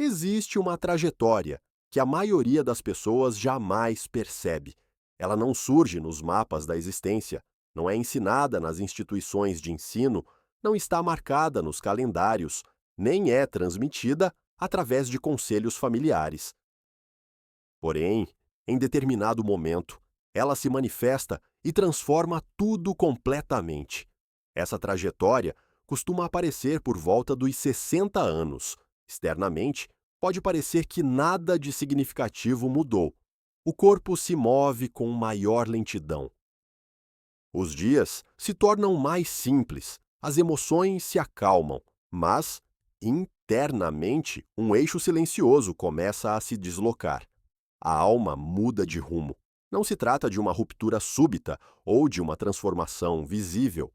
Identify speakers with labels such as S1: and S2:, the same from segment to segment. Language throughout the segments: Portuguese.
S1: Existe uma trajetória que a maioria das pessoas jamais percebe. Ela não surge nos mapas da existência, não é ensinada nas instituições de ensino, não está marcada nos calendários, nem é transmitida através de conselhos familiares. Porém, em determinado momento, ela se manifesta e transforma tudo completamente. Essa trajetória costuma aparecer por volta dos 60 anos. Externamente, pode parecer que nada de significativo mudou. O corpo se move com maior lentidão. Os dias se tornam mais simples, as emoções se acalmam, mas, internamente, um eixo silencioso começa a se deslocar. A alma muda de rumo. Não se trata de uma ruptura súbita ou de uma transformação visível.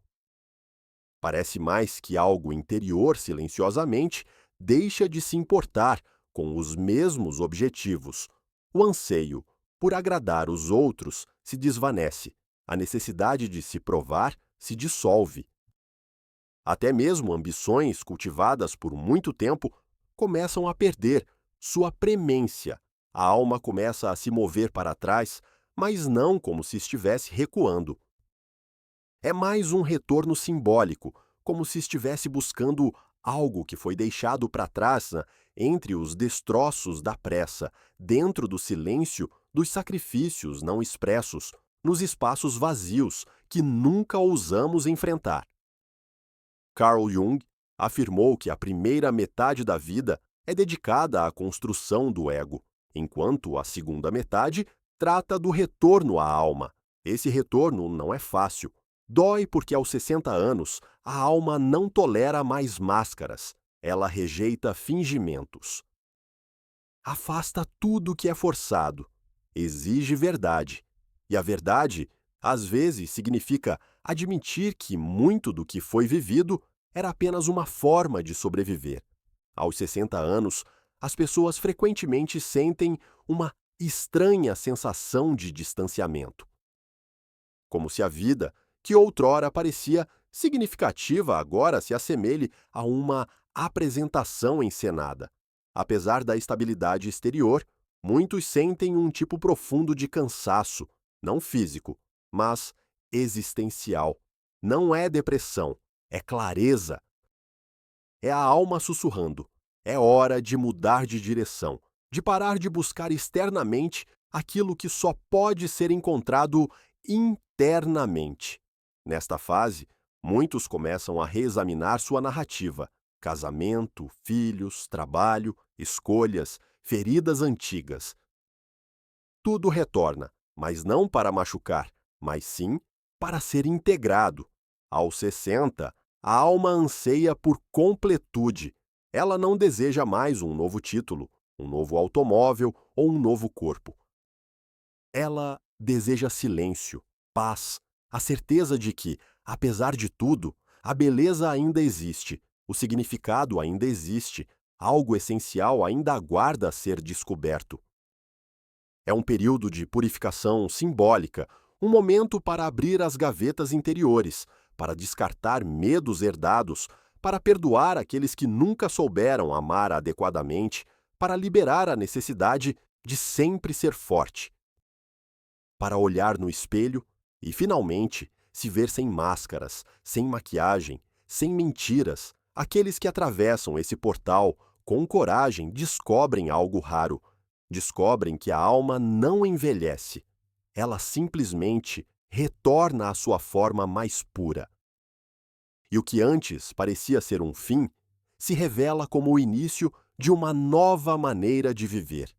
S1: Parece mais que algo interior silenciosamente deixa de se importar com os mesmos objetivos. O anseio por agradar os outros se desvanece. A necessidade de se provar se dissolve. Até mesmo ambições cultivadas por muito tempo começam a perder sua premência. A alma começa a se mover para trás, mas não como se estivesse recuando. É mais um retorno simbólico, como se estivesse buscando algo que foi deixado para trás, entre os destroços da pressa, dentro do silêncio dos sacrifícios não expressos, nos espaços vazios que nunca ousamos enfrentar. Carl Jung afirmou que a primeira metade da vida é dedicada à construção do ego, enquanto a segunda metade trata do retorno à alma. Esse retorno não é fácil. Dói porque aos 60 anos a alma não tolera mais máscaras. Ela rejeita fingimentos. Afasta tudo que é forçado. Exige verdade. E a verdade, às vezes, significa admitir que muito do que foi vivido era apenas uma forma de sobreviver. Aos 60 anos, as pessoas frequentemente sentem uma estranha sensação de distanciamento. Como se a vida, que outrora parecia significativa, agora se assemelhe a uma apresentação encenada. Apesar da estabilidade exterior, muitos sentem um tipo profundo de cansaço, não físico, mas existencial. Não é depressão, é clareza. É a alma sussurrando. É hora de mudar de direção, de parar de buscar externamente aquilo que só pode ser encontrado internamente. Nesta fase, muitos começam a reexaminar sua narrativa: casamento, filhos, trabalho, escolhas, feridas antigas. Tudo retorna, mas não para machucar, mas sim para ser integrado. Aos 60, a alma anseia por completude. Ela não deseja mais um novo título, um novo automóvel ou um novo corpo. Ela deseja silêncio, paz, a certeza de que, apesar de tudo, a beleza ainda existe, o significado ainda existe, algo essencial ainda aguarda ser descoberto. É um período de purificação simbólica, um momento para abrir as gavetas interiores, para descartar medos herdados, para perdoar aqueles que nunca souberam amar adequadamente, para liberar a necessidade de sempre ser forte, para olhar no espelho e, finalmente, se ver sem máscaras, sem maquiagem, sem mentiras. Aqueles que atravessam esse portal com coragem descobrem algo raro. Descobrem que a alma não envelhece. Ela simplesmente retorna à sua forma mais pura. E o que antes parecia ser um fim, se revela como o início de uma nova maneira de viver.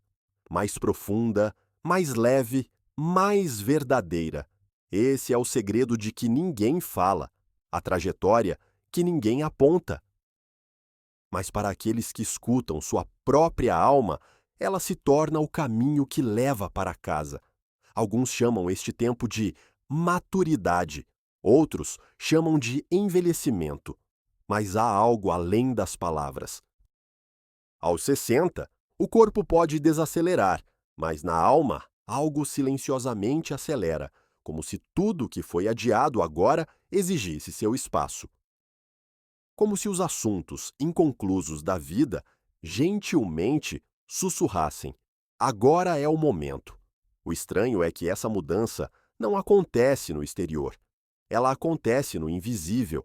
S1: Mais profunda, mais leve, mais verdadeira. Esse é o segredo de que ninguém fala, a trajetória que ninguém aponta. Mas para aqueles que escutam sua própria alma, ela se torna o caminho que leva para casa. Alguns chamam este tempo de maturidade, outros chamam de envelhecimento. Mas há algo além das palavras. Aos 60, o corpo pode desacelerar, mas na alma, algo silenciosamente acelera, como se tudo que foi adiado agora exigisse seu espaço. Como se os assuntos inconclusos da vida gentilmente, sussurrassem: agora é o momento. O estranho é que essa mudança não acontece no exterior. Ela acontece no invisível.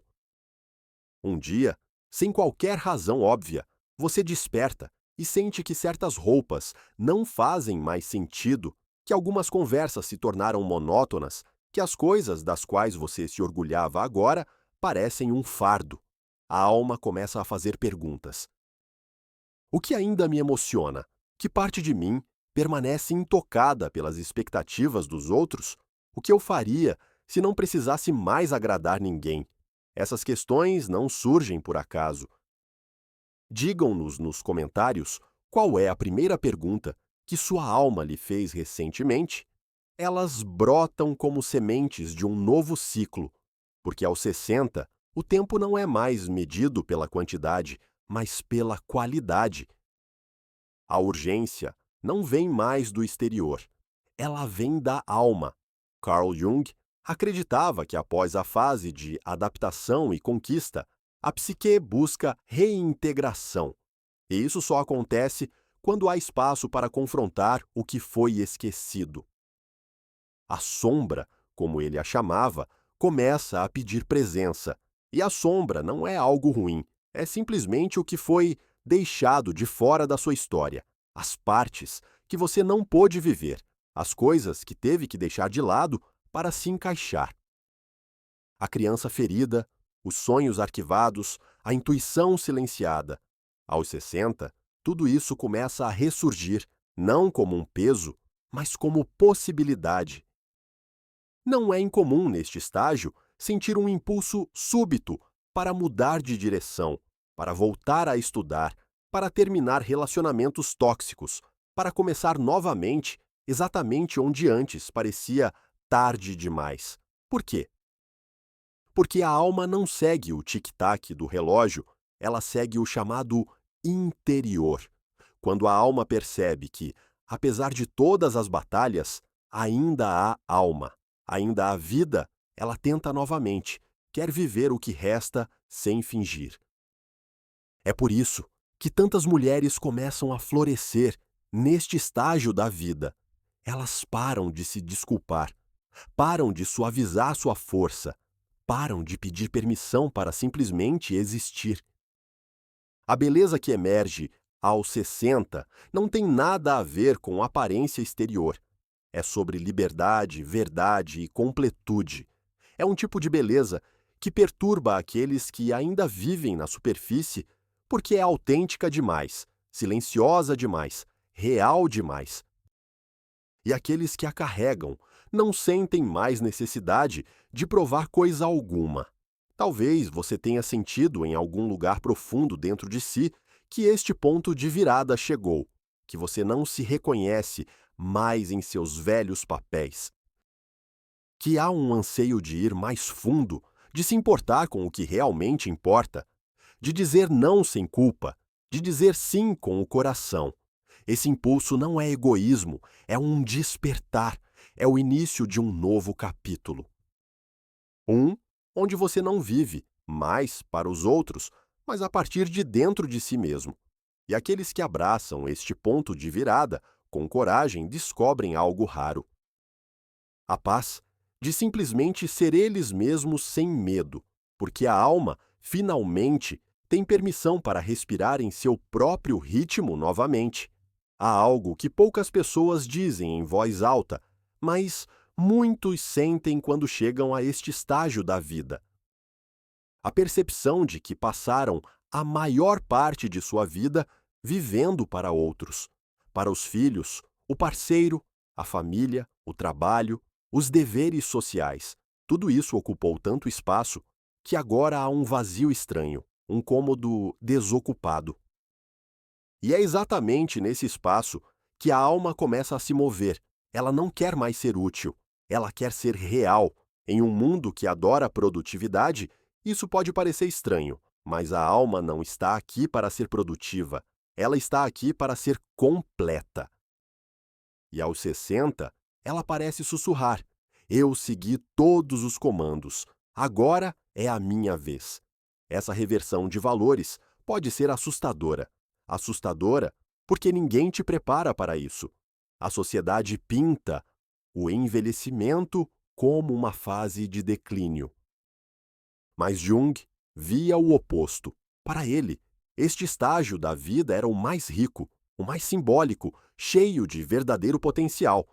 S1: Um dia, sem qualquer razão óbvia, você desperta e sente que certas roupas não fazem mais sentido, que algumas conversas se tornaram monótonas, que as coisas das quais você se orgulhava agora parecem um fardo. A alma começa a fazer perguntas. O que ainda me emociona? Que parte de mim permanece intocada pelas expectativas dos outros? O que eu faria se não precisasse mais agradar ninguém? Essas questões não surgem por acaso. Digam-nos nos comentários qual é a primeira pergunta que sua alma lhe fez recentemente. Elas brotam como sementes de um novo ciclo, porque aos 60, o tempo não é mais medido pela quantidade, mas pela qualidade. A urgência não vem mais do exterior, ela vem da alma. Carl Jung acreditava que após a fase de adaptação e conquista, a psique busca reintegração. E isso só acontece quando há espaço para confrontar o que foi esquecido. A sombra, como ele a chamava, começa a pedir presença. E a sombra não é algo ruim, é simplesmente o que foi deixado de fora da sua história, as partes que você não pôde viver, as coisas que teve que deixar de lado para se encaixar. A criança ferida, os sonhos arquivados, a intuição silenciada. Aos 60, tudo isso começa a ressurgir, não como um peso, mas como possibilidade. Não é incomum, neste estágio, sentir um impulso súbito para mudar de direção, para voltar a estudar, para terminar relacionamentos tóxicos, para começar novamente exatamente onde antes parecia tarde demais. Por quê? Porque a alma não segue o tic-tac do relógio, ela segue o chamado interior. Quando a alma percebe que, apesar de todas as batalhas, ainda há alma, ainda há vida, ela tenta novamente, quer viver o que resta sem fingir. É por isso que tantas mulheres começam a florescer neste estágio da vida. Elas param de se desculpar, param de suavizar sua força, param de pedir permissão para simplesmente existir. A beleza que emerge aos 60 não tem nada a ver com aparência exterior. É sobre liberdade, verdade e completude. É um tipo de beleza que perturba aqueles que ainda vivem na superfície porque é autêntica demais, silenciosa demais, real demais. E aqueles que a carregam não sentem mais necessidade de provar coisa alguma. Talvez você tenha sentido em algum lugar profundo dentro de si que este ponto de virada chegou, que você não se reconhece mais em seus velhos papéis. Que há um anseio de ir mais fundo, de se importar com o que realmente importa, de dizer não sem culpa, de dizer sim com o coração. Esse impulso não é egoísmo, é um despertar, é o início de um novo capítulo. Onde você não vive mais para os outros, mas a partir de dentro de si mesmo. E aqueles que abraçam este ponto de virada, com coragem, descobrem algo raro. A paz de simplesmente ser eles mesmos sem medo, porque a alma, finalmente, tem permissão para respirar em seu próprio ritmo novamente. Há algo que poucas pessoas dizem em voz alta, mas muitos sentem quando chegam a este estágio da vida. A percepção de que passaram a maior parte de sua vida vivendo para outros, para os filhos, o parceiro, a família, o trabalho, os deveres sociais. Tudo isso ocupou tanto espaço que agora há um vazio estranho, um cômodo desocupado. E é exatamente nesse espaço que a alma começa a se mover. Ela não quer mais ser útil, ela quer ser real. Em um mundo que adora a produtividade, isso pode parecer estranho, mas a alma não está aqui para ser produtiva, ela está aqui para ser completa. E aos 60, ela parece sussurrar: eu segui todos os comandos, agora é a minha vez. Essa reversão de valores pode ser assustadora. assustadora, porque ninguém te prepara para isso. A sociedade pinta o envelhecimento como uma fase de declínio. Mas Jung via o oposto. Para ele, este estágio da vida era o mais rico, o mais simbólico, cheio de verdadeiro potencial,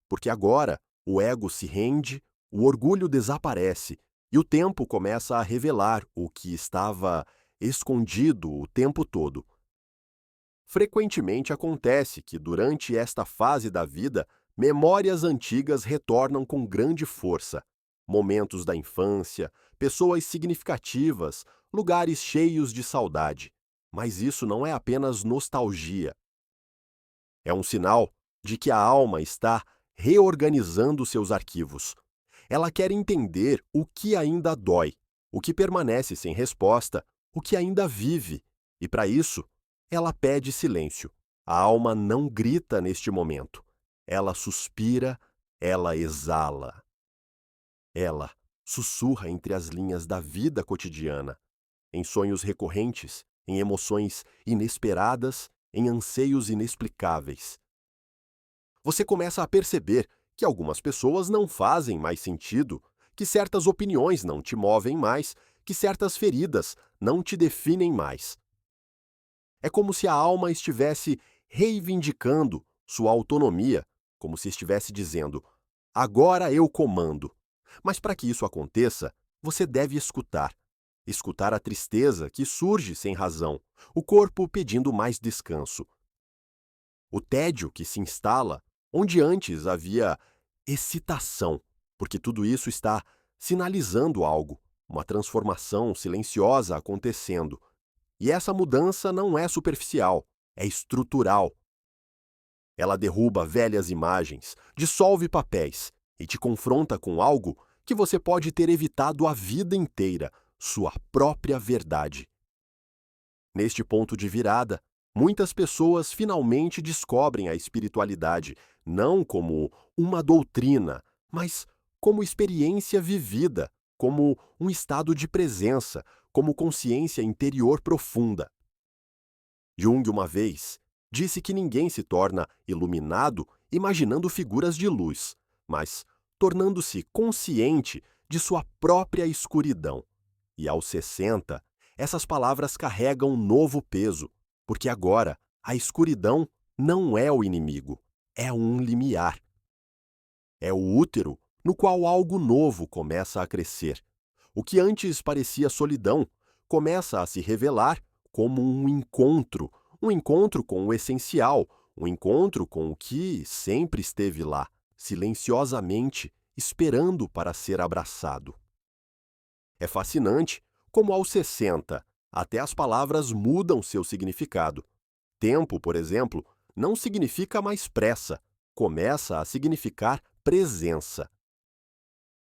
S1: porque agora o ego se rende, o orgulho desaparece e o tempo começa a revelar o que estava escondido o tempo todo. Frequentemente acontece que, durante esta fase da vida, memórias antigas retornam com grande força. Momentos da infância, pessoas significativas, lugares cheios de saudade. Mas isso não é apenas nostalgia. É um sinal de que a alma está reorganizando seus arquivos. Ela quer entender o que ainda dói, o que permanece sem resposta, o que ainda vive. E para isso, ela pede silêncio. A alma não grita neste momento. Ela suspira, ela exala. Ela sussurra entre as linhas da vida cotidiana, em sonhos recorrentes, em emoções inesperadas, em anseios inexplicáveis. Você começa a perceber que algumas pessoas não fazem mais sentido, que certas opiniões não te movem mais, que certas feridas não te definem mais. É como se a alma estivesse reivindicando sua autonomia, como se estivesse dizendo: agora eu comando. Mas para que isso aconteça, você deve escutar. Escutar a tristeza que surge sem razão, o corpo pedindo mais descanso. O tédio que se instala onde antes havia excitação, porque tudo isso está sinalizando algo, uma transformação silenciosa acontecendo. E essa mudança não é superficial, é estrutural. Ela derruba velhas imagens, dissolve papéis e te confronta com algo que você pode ter evitado a vida inteira, sua própria verdade. Neste ponto de virada, muitas pessoas finalmente descobrem a espiritualidade não como uma doutrina, mas como experiência vivida, como um estado de presença, como consciência interior profunda. Jung, uma vez, disse que ninguém se torna iluminado imaginando figuras de luz, mas tornando-se consciente de sua própria escuridão. E aos 60, essas palavras carregam um novo peso, porque agora a escuridão não é o inimigo, é um limiar. É o útero no qual algo novo começa a crescer. O que antes parecia solidão começa a se revelar como um encontro com o essencial, um encontro com o que sempre esteve lá, silenciosamente, esperando para ser abraçado. É fascinante como aos 60, até as palavras mudam seu significado. Tempo, por exemplo, não significa mais pressa, começa a significar presença.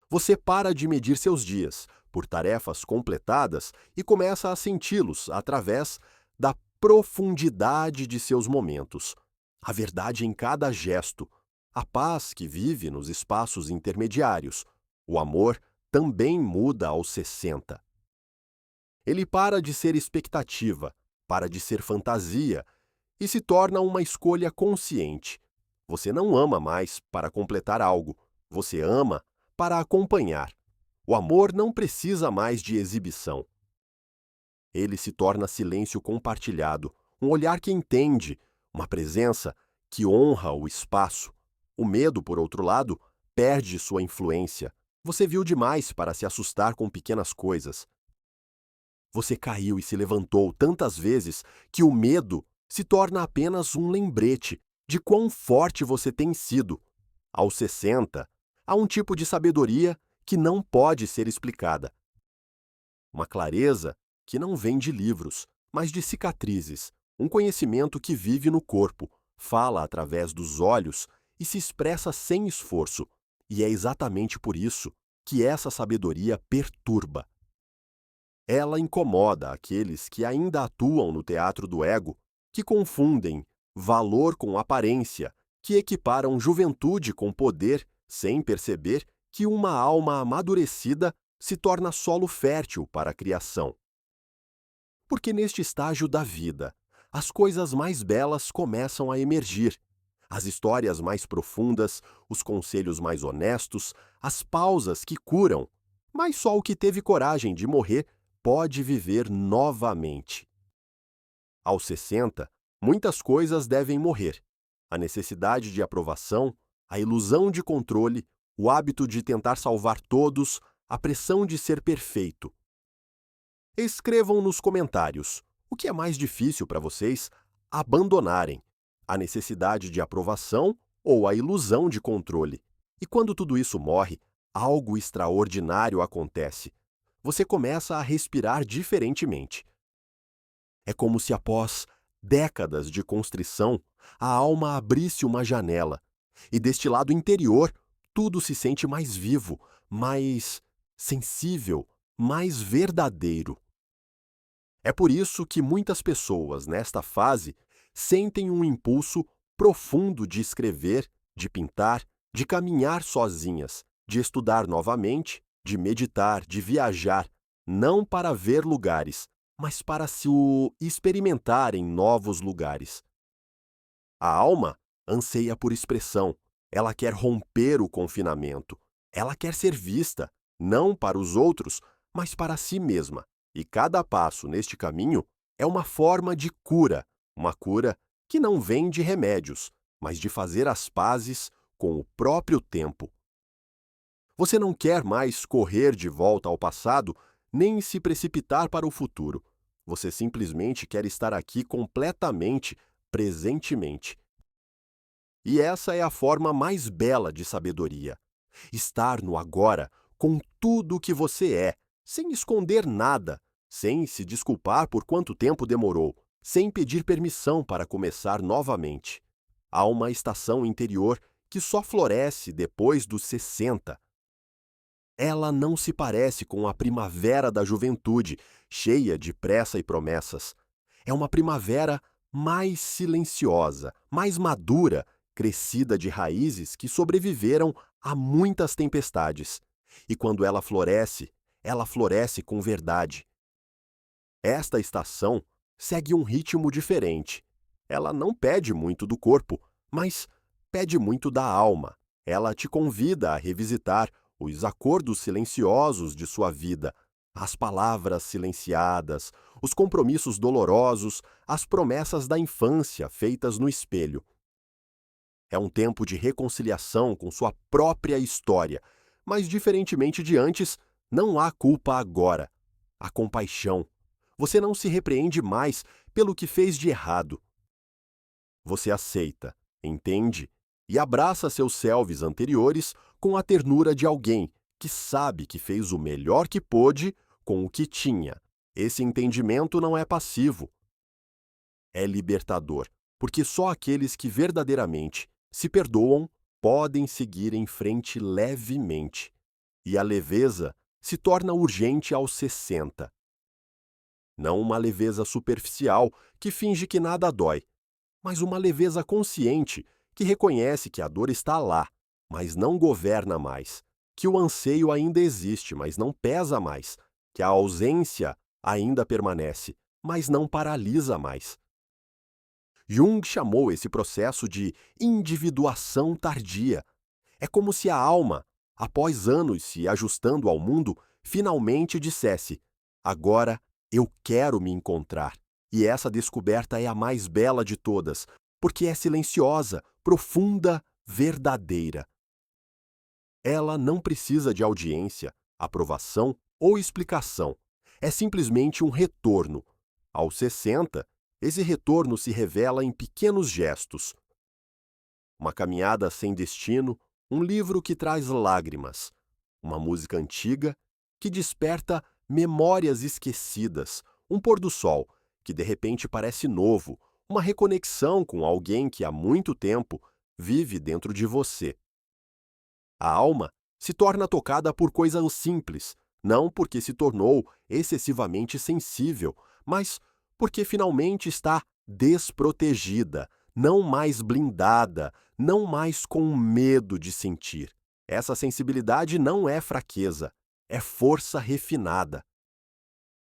S1: Você para de medir seus dias por tarefas completadas e começa a senti-los através da profundidade de seus momentos, a verdade em cada gesto, a paz que vive nos espaços intermediários. O amor também muda aos 60. Ele para de ser expectativa, para de ser fantasia e se torna uma escolha consciente. Você não ama mais para completar algo, você ama para acompanhar. O amor não precisa mais de exibição. Ele se torna silêncio compartilhado, um olhar que entende, uma presença que honra o espaço. O medo, por outro lado, perde sua influência. Você viu demais para se assustar com pequenas coisas. Você caiu e se levantou tantas vezes que o medo se torna apenas um lembrete de quão forte você tem sido. Aos 60, há um tipo de sabedoria que não pode ser explicada. Uma clareza que não vem de livros, mas de cicatrizes, um conhecimento que vive no corpo, fala através dos olhos e se expressa sem esforço. E é exatamente por isso que essa sabedoria perturba. Ela incomoda aqueles que ainda atuam no teatro do ego, que confundem valor com aparência, que equiparam juventude com poder, sem perceber que uma alma amadurecida se torna solo fértil para a criação. Porque neste estágio da vida, as coisas mais belas começam a emergir. As histórias mais profundas, os conselhos mais honestos, as pausas que curam. Mas só o que teve coragem de morrer pode viver novamente. Aos 60, muitas coisas devem morrer. A necessidade de aprovação, a ilusão de controle, o hábito de tentar salvar todos, a pressão de ser perfeito. Escrevam nos comentários o que é mais difícil para vocês abandonarem: a necessidade de aprovação ou a ilusão de controle. E quando tudo isso morre, algo extraordinário acontece. Você começa a respirar diferentemente. É como se após décadas de constrição, a alma abrisse uma janela, e deste lado interior, tudo se sente mais vivo, mais sensível, mais verdadeiro. É por isso que muitas pessoas, nesta fase, sentem um impulso profundo de escrever, de pintar, de caminhar sozinhas, de estudar novamente, de meditar, de viajar, não para ver lugares, mas para se experimentar em novos lugares. A alma anseia por expressão, ela quer romper o confinamento, ela quer ser vista, não para os outros, mas para si mesma. E cada passo neste caminho é uma forma de cura, uma cura que não vem de remédios, mas de fazer as pazes com o próprio tempo. Você não quer mais correr de volta ao passado, nem se precipitar para o futuro. Você simplesmente quer estar aqui completamente, presentemente. E essa é a forma mais bela de sabedoria. Estar no agora, com tudo o que você é, sem esconder nada, sem se desculpar por quanto tempo demorou, sem pedir permissão para começar novamente. Há uma estação interior que só floresce depois dos 60. Ela não se parece com a primavera da juventude, cheia de pressa e promessas. É uma primavera mais silenciosa, mais madura, crescida de raízes que sobreviveram a muitas tempestades. E quando ela floresce com verdade. Esta estação segue um ritmo diferente. Ela não pede muito do corpo, mas pede muito da alma. Ela te convida a revisitar os acordos silenciosos de sua vida, as palavras silenciadas, os compromissos dolorosos, as promessas da infância feitas no espelho. É um tempo de reconciliação com sua própria história, mas, diferentemente de antes, não há culpa agora. Há compaixão. Você não se repreende mais pelo que fez de errado. Você aceita, entende e abraça seus selves anteriores com a ternura de alguém que sabe que fez o melhor que pôde com o que tinha. Esse entendimento não é passivo. É libertador, porque só aqueles que verdadeiramente se perdoam podem seguir em frente levemente. E a leveza se torna urgente aos 60. Não uma leveza superficial que finge que nada dói, mas uma leveza consciente que reconhece que a dor está lá, mas não governa mais, que o anseio ainda existe, mas não pesa mais, que a ausência ainda permanece, mas não paralisa mais. Jung chamou esse processo de individuação tardia. É como se a alma, após anos se ajustando ao mundo, finalmente dissesse: agora eu quero me encontrar. E essa descoberta é a mais bela de todas, porque é silenciosa, profunda, verdadeira. Ela não precisa de audiência, aprovação ou explicação. É simplesmente um retorno. Aos 60, esse retorno se revela em pequenos gestos. Uma caminhada sem destino, um livro que traz lágrimas, uma música antiga que desperta memórias esquecidas, um pôr do sol que de repente parece novo, uma reconexão com alguém que há muito tempo vive dentro de você. A alma se torna tocada por coisas simples, não porque se tornou excessivamente sensível, mas porque finalmente está desprotegida, não mais blindada, não mais com medo de sentir. Essa sensibilidade não é fraqueza, é força refinada.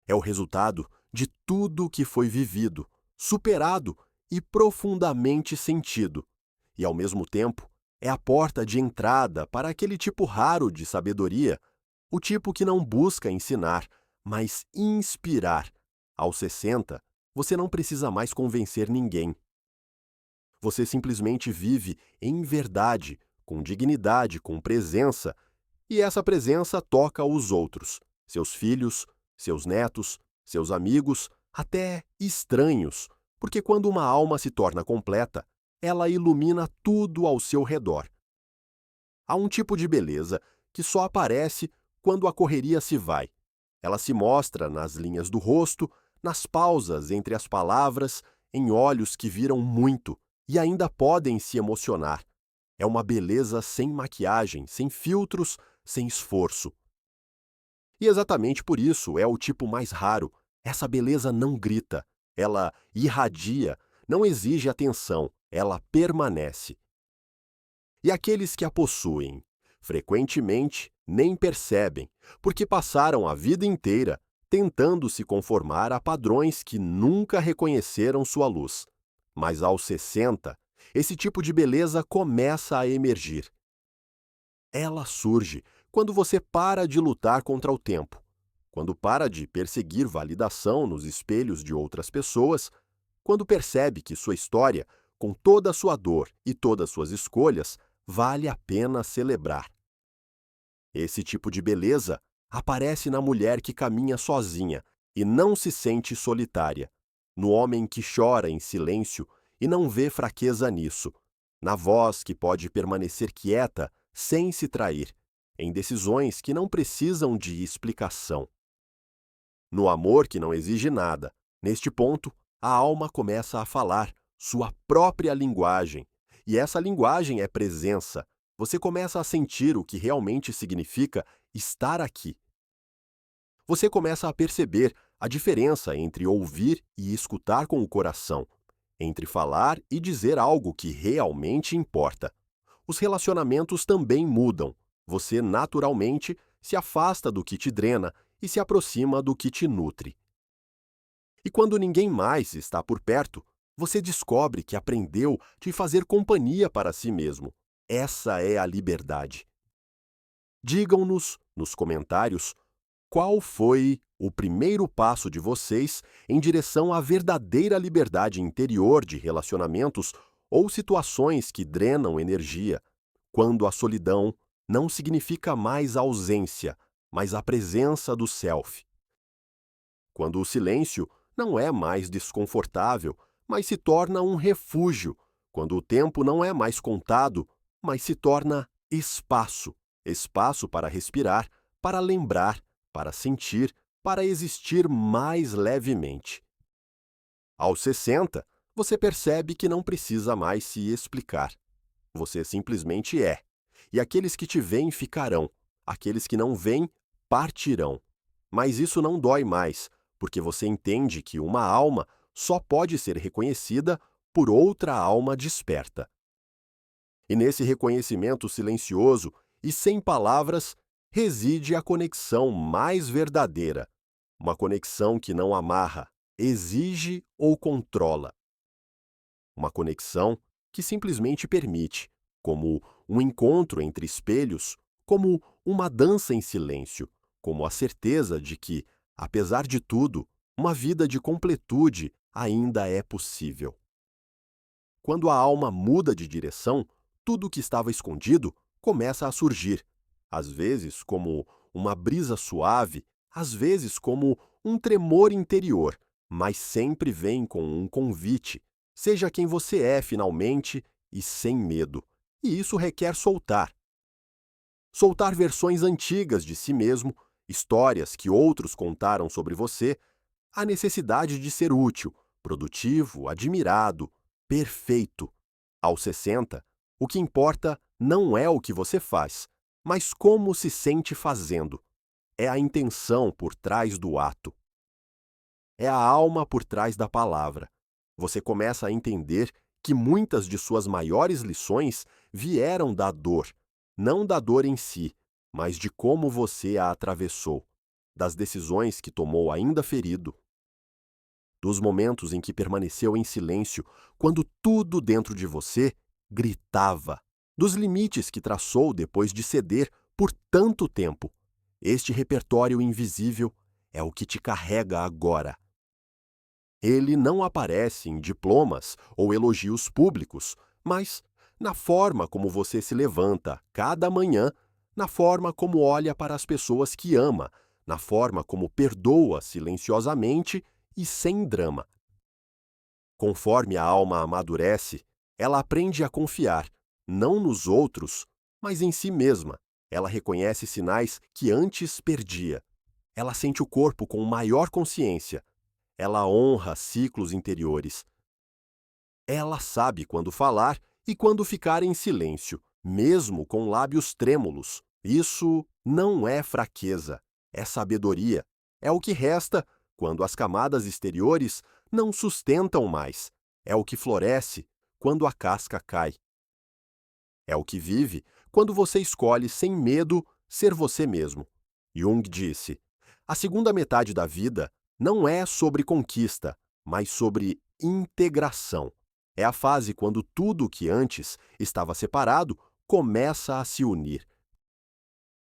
S1: É o resultado de tudo o que foi vivido, superado e profundamente sentido. E, ao mesmo tempo, é a porta de entrada para aquele tipo raro de sabedoria, o tipo que não busca ensinar, mas inspirar. Aos 60, você não precisa mais convencer ninguém. Você simplesmente vive em verdade, com dignidade, com presença, e essa presença toca os outros, seus filhos, seus netos, seus amigos, até estranhos, porque quando uma alma se torna completa, ela ilumina tudo ao seu redor. Há um tipo de beleza que só aparece quando a correria se vai. Ela se mostra nas linhas do rosto, nas pausas entre as palavras, em olhos que viram muito e ainda podem se emocionar. É uma beleza sem maquiagem, sem filtros, sem esforço. E exatamente por isso é o tipo mais raro. Essa beleza não grita, ela irradia, não exige atenção, ela permanece. E aqueles que a possuem, frequentemente, nem percebem, porque passaram a vida inteira tentando se conformar a padrões que nunca reconheceram sua luz. Mas aos 60, esse tipo de beleza começa a emergir. Ela surge quando você para de lutar contra o tempo, quando para de perseguir validação nos espelhos de outras pessoas, quando percebe que sua história, com toda a sua dor e todas suas escolhas, vale a pena celebrar. Esse tipo de beleza aparece na mulher que caminha sozinha e não se sente solitária, no homem que chora em silêncio e não vê fraqueza nisso, na voz que pode permanecer quieta sem se trair, em decisões que não precisam de explicação. No amor que não exige nada, neste ponto, a alma começa a falar sua própria linguagem, e essa linguagem é presença. Você começa a sentir o que realmente significa estar aqui. Você começa a perceber a diferença entre ouvir e escutar com o coração, entre falar e dizer algo que realmente importa. Os relacionamentos também mudam. Você, naturalmente, se afasta do que te drena e se aproxima do que te nutre. E quando ninguém mais está por perto, você descobre que aprendeu de fazer companhia para si mesmo. Essa é a liberdade. Digam-nos, nos comentários, qual foi o primeiro passo de vocês em direção à verdadeira liberdade interior de relacionamentos ou situações que drenam energia, quando a solidão não significa mais a ausência, mas a presença do self. Quando o silêncio não é mais desconfortável, mas se torna um refúgio, quando o tempo não é mais contado, mas se torna espaço, espaço para respirar, para lembrar, para sentir, para existir mais levemente. Aos 60, você percebe que não precisa mais se explicar. Você simplesmente é. E aqueles que te veem ficarão, aqueles que não veem partirão. Mas isso não dói mais, porque você entende que uma alma só pode ser reconhecida por outra alma desperta. E nesse reconhecimento silencioso e sem palavras reside a conexão mais verdadeira, uma conexão que não amarra, exige ou controla. Uma conexão que simplesmente permite, como um encontro entre espelhos, como uma dança em silêncio, como a certeza de que, apesar de tudo, uma vida de completude ainda é possível. Quando a alma muda de direção, tudo o que estava escondido começa a surgir, às vezes como uma brisa suave, às vezes como um tremor interior, mas sempre vem com um convite, seja quem você é finalmente e sem medo. E isso requer soltar. Soltar versões antigas de si mesmo, histórias que outros contaram sobre você, a necessidade de ser útil, produtivo, admirado, perfeito. Aos 60, o que importa não é o que você faz, mas como se sente fazendo. É a intenção por trás do ato. É a alma por trás da palavra. Você começa a entender que muitas de suas maiores lições vieram da dor, não da dor em si, mas de como você a atravessou, das decisões que tomou ainda ferido. dos momentos em que permaneceu em silêncio quando tudo dentro de você gritava, dos limites que traçou depois de ceder por tanto tempo. Este repertório invisível é o que te carrega agora. Ele não aparece em diplomas ou elogios públicos, mas na forma como você se levanta cada manhã, na forma como olha para as pessoas que ama, na forma como perdoa silenciosamente e sem drama. Conforme a alma amadurece, ela aprende a confiar, não nos outros, mas em si mesma. Ela reconhece sinais que antes perdia. Ela sente o corpo com maior consciência. Ela honra ciclos interiores. Ela sabe quando falar e quando ficar em silêncio, mesmo com lábios trêmulos. Isso não é fraqueza, é sabedoria. É o que resta quando as camadas exteriores não sustentam mais. É o que floresce quando a casca cai. É o que vive quando você escolhe sem medo ser você mesmo. Jung disse: a segunda metade da vida não é sobre conquista, mas sobre integração. É a fase quando tudo o que antes estava separado começa a se unir.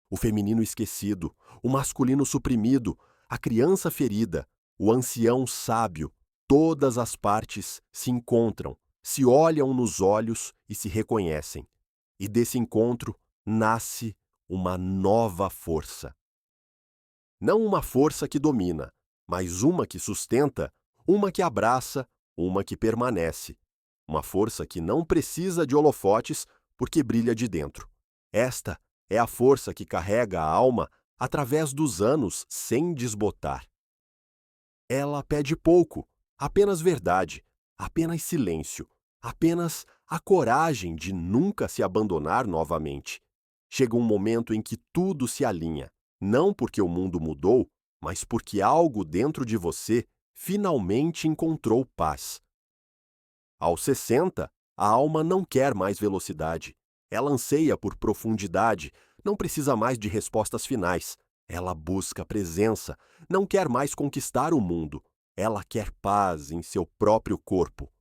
S1: O feminino esquecido, o masculino suprimido, a criança ferida, o ancião sábio, todas as partes se encontram, se olham nos olhos e se reconhecem. E desse encontro nasce uma nova força. Não uma força que domina, mas uma que sustenta, uma que abraça, uma que permanece. Uma força que não precisa de holofotes porque brilha de dentro. Esta é a força que carrega a alma através dos anos sem desbotar. Ela pede pouco, apenas verdade, apenas silêncio, apenas a coragem de nunca se abandonar novamente. Chega um momento em que tudo se alinha, não porque o mundo mudou, mas porque algo dentro de você finalmente encontrou paz. Aos 60, a alma não quer mais velocidade. Ela anseia por profundidade, não precisa mais de respostas finais. Ela busca presença, não quer mais conquistar o mundo. Ela quer paz em seu próprio corpo.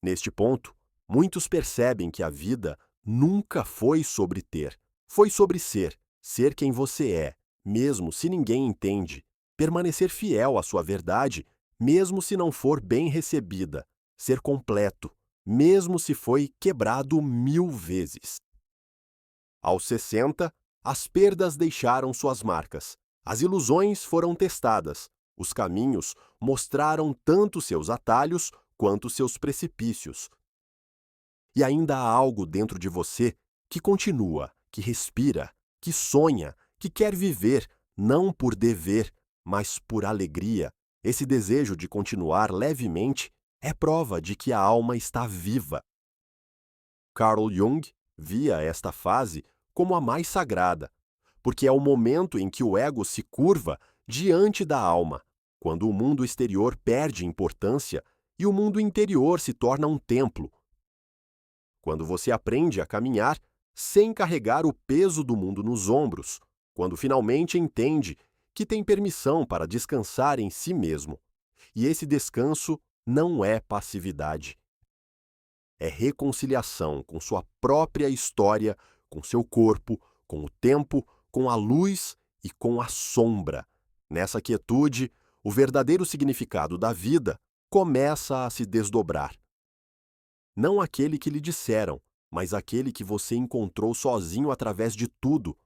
S1: Neste ponto, muitos percebem que a vida nunca foi sobre ter. Foi sobre ser, ser quem você é, mesmo se ninguém entende. Permanecer fiel à sua verdade, mesmo se não for bem recebida. Ser completo, mesmo se foi quebrado 1000 vezes. Aos 60, as perdas deixaram suas marcas. As ilusões foram testadas. Os caminhos mostraram tanto seus atalhos quanto seus precipícios. E ainda há algo dentro de você que continua, que respira, que sonha, que quer viver, não por dever, mas por alegria. Esse desejo de continuar levemente é prova de que a alma está viva. Carl Jung via esta fase como a mais sagrada, porque é o momento em que o ego se curva diante da alma, quando o mundo exterior perde importância e o mundo interior se torna um templo. Quando você aprende a caminhar sem carregar o peso do mundo nos ombros, quando finalmente entende que tem permissão para descansar em si mesmo. E esse descanso não é passividade. É reconciliação com sua própria história, com seu corpo, com o tempo, com a luz e com a sombra. Nessa quietude, o verdadeiro significado da vida começa a se desdobrar. Não aquele que lhe disseram, mas aquele que você encontrou sozinho através de tudo.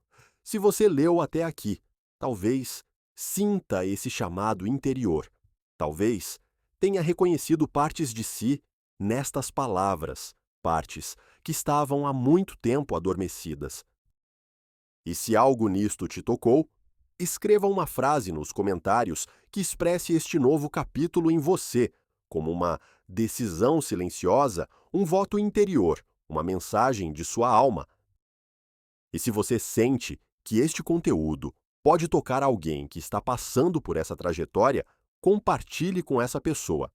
S1: Se você leu até aqui, talvez sinta esse chamado interior. Talvez tenha reconhecido partes de si nestas palavras, partes que estavam há muito tempo adormecidas. E se algo nisto te tocou, escreva uma frase nos comentários que expresse este novo capítulo em você, como uma decisão silenciosa, um voto interior, uma mensagem de sua alma. E se você sente que este conteúdo pode tocar alguém que está passando por essa trajetória, compartilhe com essa pessoa.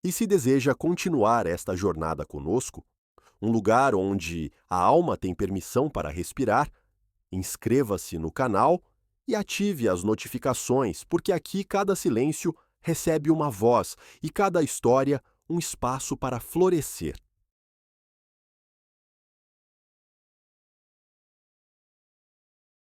S1: E se deseja continuar esta jornada conosco, um lugar onde a alma tem permissão para respirar, inscreva-se no canal e ative as notificações, porque aqui cada silêncio recebe uma voz e cada história um espaço para florescer.